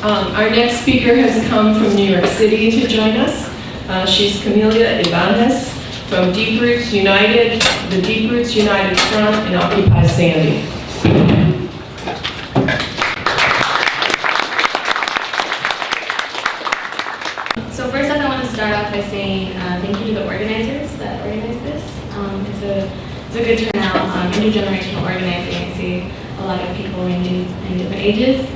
Our next speaker has come from New York City to join us. She's Camila from Deep Roots United, the Deep Roots United Front, and Occupy Sandy. So first off, I want to start off by saying thank you to the organizers that organized this. It's a good turnout, intergenerational organizing. I see a lot of people ranging in different ages.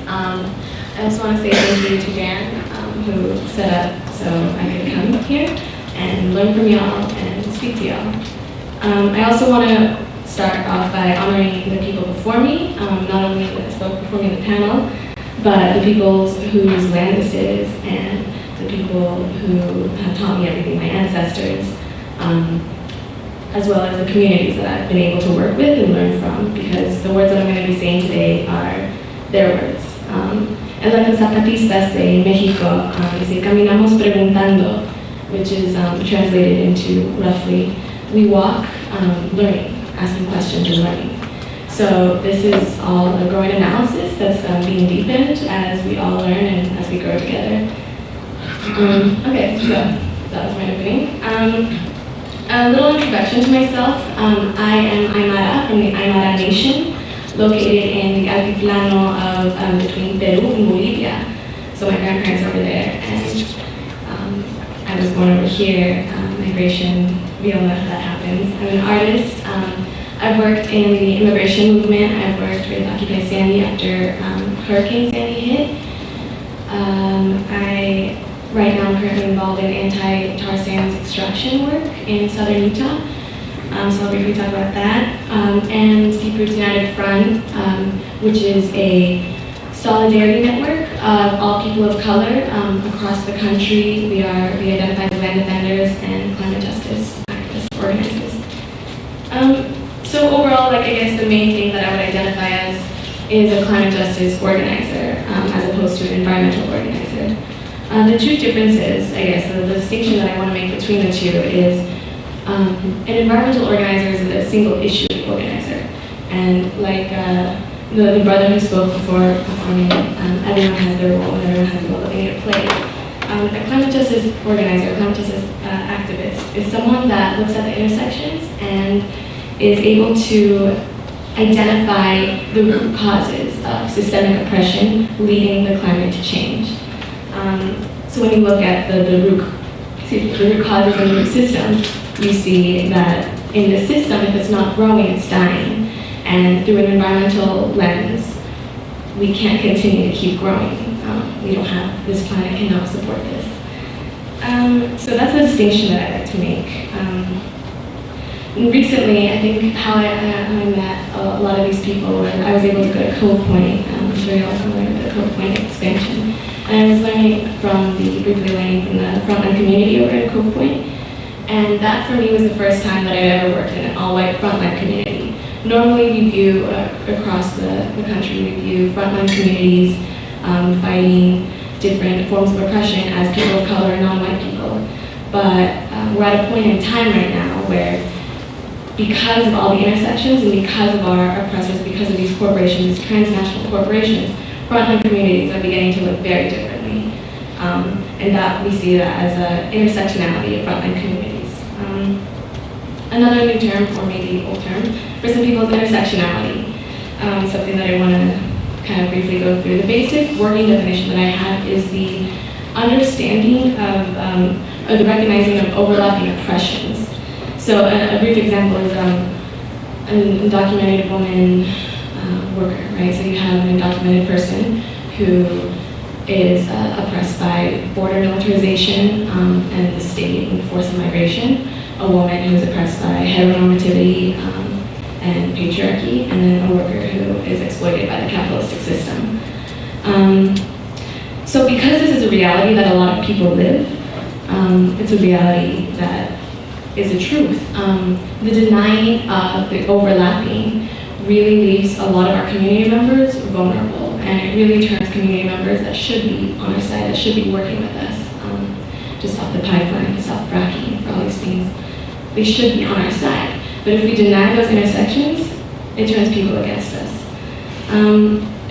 I also want to say thank you to Dan, who set up so I could come here and learn from y'all and speak to y'all. I also want to start off by honoring the people before me, not only that spoke before me in the panel, but the people whose land this is and the people who have taught me everything, my ancestors, as well as the communities that I've been able to work with and learn from, because the words that I'm going to be saying today are their words. And like the Zapatistas say in Mexico, dice, caminamos preguntando, which is translated into roughly, we walk learning, asking questions and learning. So this is all a growing analysis that's being deepened as we all learn and as we grow together. Okay, so that was my opening. A little introduction to myself. I am Aymara from the Aymara Nation, located in the altiplano of between Peru and Bolivia. So my grandparents are over there, and I was born over here. Migration, we all know how that happens. I'm an artist. I've worked in the immigration movement. I've worked with Occupy Sandy after Hurricane Sandy hit. Right now I'm currently involved in anti-tar sands extraction work in southern Utah. So I'll briefly talk about that. And Deep Roots United Front, which is a solidarity network of all people of color across the country. We identify as land defenders and climate justice activist organizers. So overall, I guess the main thing that I would identify as is a climate justice organizer as opposed to an environmental organizer. The two differences, I guess, the distinction that I want to make between the two is an environmental organizer is a single issue organizer. And like the brother who spoke before me, everyone has their role and everyone has the role that they need to play. A climate justice organizer, a climate justice activist is someone that looks at the intersections and is able to identify the root causes of systemic oppression leading the climate to change. So when you look at the root causes in the root system, you see that in the system, if it's not growing, it's dying. And through an environmental lens, we can't continue to keep growing. We don't have, this planet cannot support this. So that's a distinction that I like to make. Recently, I think how I met a lot of these people, and I was able to go to Cove Point. I'm sure you all can learn about the Cove Point expansion. And I was briefly learning from the frontline community over in Cove Point. And that for me was the first time that I've ever worked in an all-white frontline community. Normally we view, across the country, we view frontline communities fighting different forms of oppression as people of color and non-white people. But we're at a point in time right now where because of all the intersections and because of our oppressors, because of these corporations, these transnational corporations, frontline communities are beginning to look very differently. And that we see that as an intersectionality of frontline communities. Another new term, or maybe old term, for some people is intersectionality. Something that I want to kind of briefly go through. The basic working definition that I have is the understanding of, or the recognizing of overlapping oppressions. So a brief example is an undocumented woman worker, right? So you have an undocumented person who is oppressed by border militarization and the state and forced migration, a woman who is oppressed by heteronormativity and patriarchy, and then a worker who is exploited by the capitalistic system. So because this is a reality that a lot of people live, it's a reality that is a truth. The denying of the overlapping really leaves a lot of our community members vulnerable, and it really turns community members that should be on our side, that should be working with us, to stop the pipeline, to stop fracking, for all these things. They should be on our side. But if we deny those intersections, it turns people against us.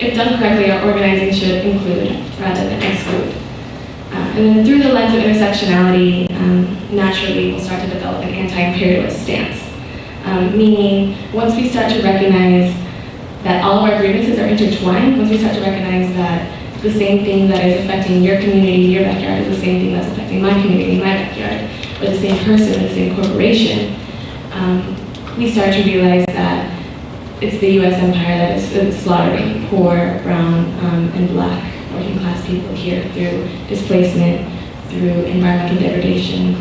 if done correctly, our organizing should include rather than exclude. And then through the lens of intersectionality, naturally we'll start to develop an anti-imperialist stance. Meaning, once we start to recognize that all of our grievances are intertwined, once we start to recognize that the same thing that is affecting your community in your backyard is the same thing that's affecting my community in my backyard, or the same person in the same corporation, we start to realize that it's the U.S. empire that is slaughtering poor, brown, and black working class people here through displacement, through environmental degradation,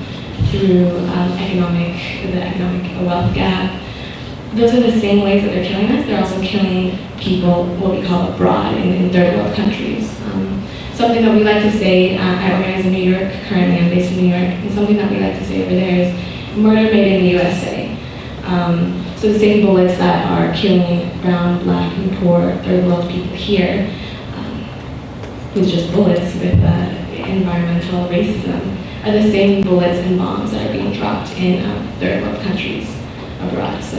through the economic wealth gap. Those are the same ways that they're killing us. They're also killing people, what we call abroad, in third world countries. Something that we like to say, I organize in New York, currently I'm based in New York, and something that we like to say over there is murder made in the USA. So the same bullets that are killing brown, black, and poor third world people here, with just bullets, with environmental racism, are the same bullets and bombs that are being dropped in third world countries abroad. So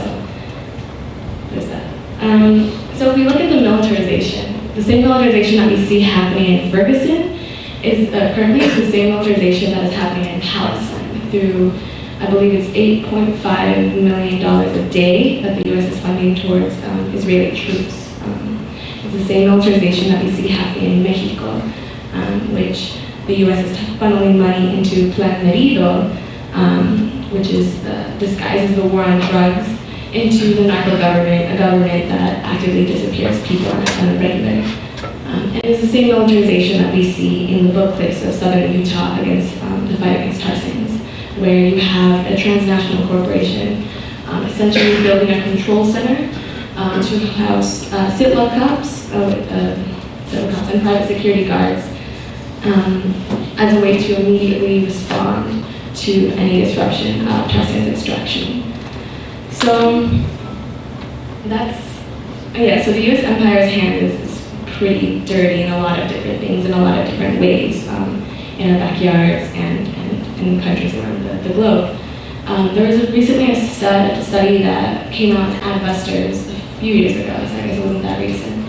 there's that. So if we look at the militarization, the same militarization that we see happening in Ferguson is currently the same militarization that is happening in Palestine through, I believe it's $8.5 million a day that the U.S. is funding towards Israeli troops. It's the same militarization that we see happening in Mexico, which the U.S. is funneling money into Plan Merido, which is disguises the war on drugs, into the narco government, a government that actively disappears people on a regular. And it's the same militarization that we see in the booklets of southern Utah against the fight against tar sands, where you have a transnational corporation essentially building a control center to house sit-lock cops and private security guards as a way to immediately respond to any disruption of tar sands extraction. So so the U.S. empire's hand is pretty dirty in a lot of different things, in a lot of different ways, in our backyards and in countries around the globe. There was recently a study that came out at Busters a few years ago, so I guess it wasn't that recent,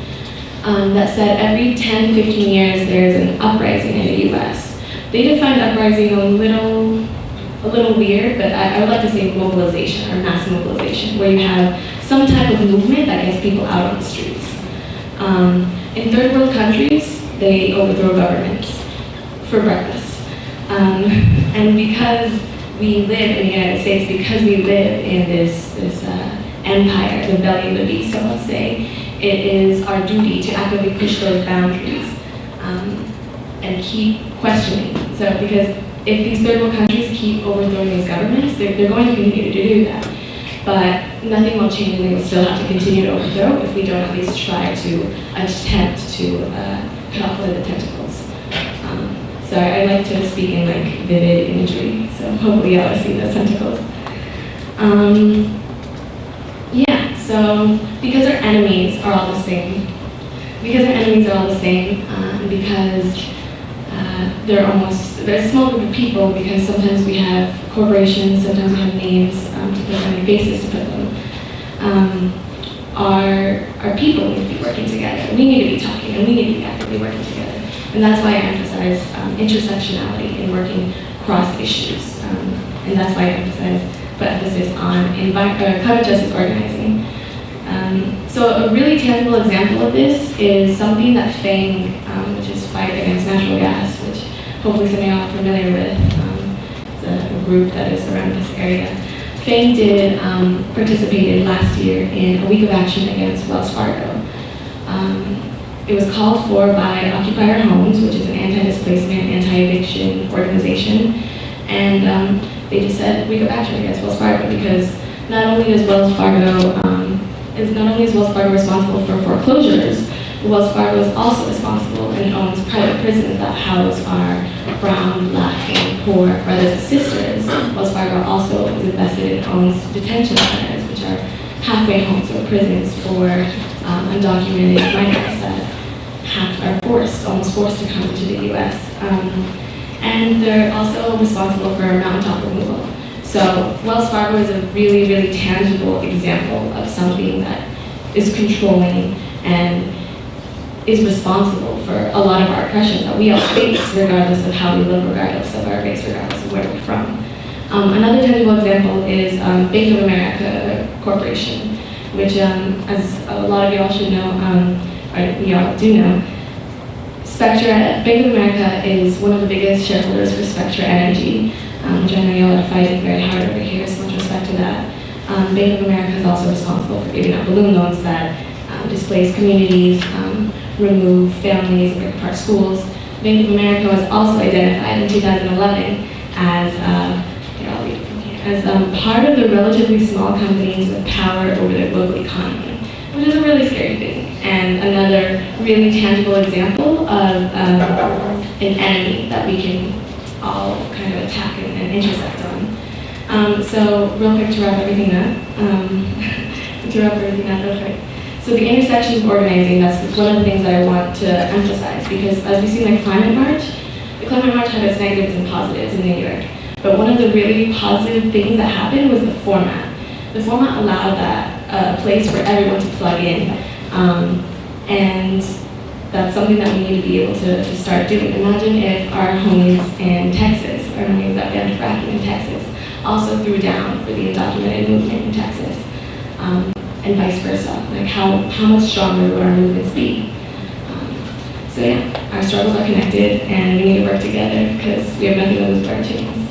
that said every 10, 15 years there's an uprising in the U.S. They defined uprising a little weird, but I would like to say mobilization or mass mobilization, where you have some type of movement that gets people out on the streets. In third world countries, they overthrow governments for breakfast. And because we live in the United States, because we live in this empire, the belly of the beast, so let's say, it is our duty to actively push those boundaries and keep questioning. So because if these third world countries keep overthrowing these governments, they're going to continue to do that. But nothing will change, and they will still have to continue to overthrow if we don't at least try to attempt to cut off one of the tentacles. So I like to speak in vivid imagery, so hopefully y'all see those tentacles. So because our enemies are all the same, and because they're a small group of people, because sometimes we have corporations, sometimes we have names to put on, faces to put them. Our people need to be working together. We need to be talking, and we need to be actively working together. And that's why I emphasize intersectionality in working cross issues. And that's why I put emphasis on climate justice organizing. So a really tangible example of this is something that FANG, which is Fight Against Natural Gas, which hopefully some of y'all are familiar with. It's a group that is around this area. FANG participated last year in a week of action against Wells Fargo. It was called for by Occupier Homes, which is an anti-displacement, anti-eviction organization. And they just said week of action against Wells Fargo because not only is Wells Fargo responsible for foreclosures, but Wells Fargo is also responsible and owns private prisons that house our brown, black, and poor brothers and sisters. Wells Fargo also is invested and owns detention centers, which are halfway homes or prisons for undocumented migrants that are almost forced to come to the U.S. And they're also responsible for mountaintop removal. So Wells Fargo is a really, really tangible example of something that is controlling and is responsible for a lot of our oppression that we all face, regardless of how we live, regardless of our race, regardless of where we're from. Another tangible example is Bank of America Corporation, which, as a lot of y'all should know, or y'all do know, Bank of America is one of the biggest shareholders for Spectra Energy, which I know y'all are fighting very hard over here, so much respect to that. Bank of America is also responsible for giving out balloon loans that displace communities, remove families, and break apart schools. Bank of America was also identified in 2011 as, I'll read it from here, as part of the relatively small companies with power over their global economy, which is a really scary thing, and another really tangible example of an enemy that we can all kind of attack and intersect on. So real quick to wrap everything up, real quick. So the intersection of organizing, that's one of the things that I want to emphasize, because as we see in the Climate March had its negatives and positives in New York. But one of the really positive things that happened was the format. The format allowed that place for everyone to plug in. And that's something that we need to be able to start doing. Imagine if our homies in Texas, our homies that banned fracking in Texas, also threw down for the undocumented movement in Texas. And vice versa, like how much stronger would our movements be? So yeah, our struggles are connected and we need to work together because we have nothing to lose but our chance.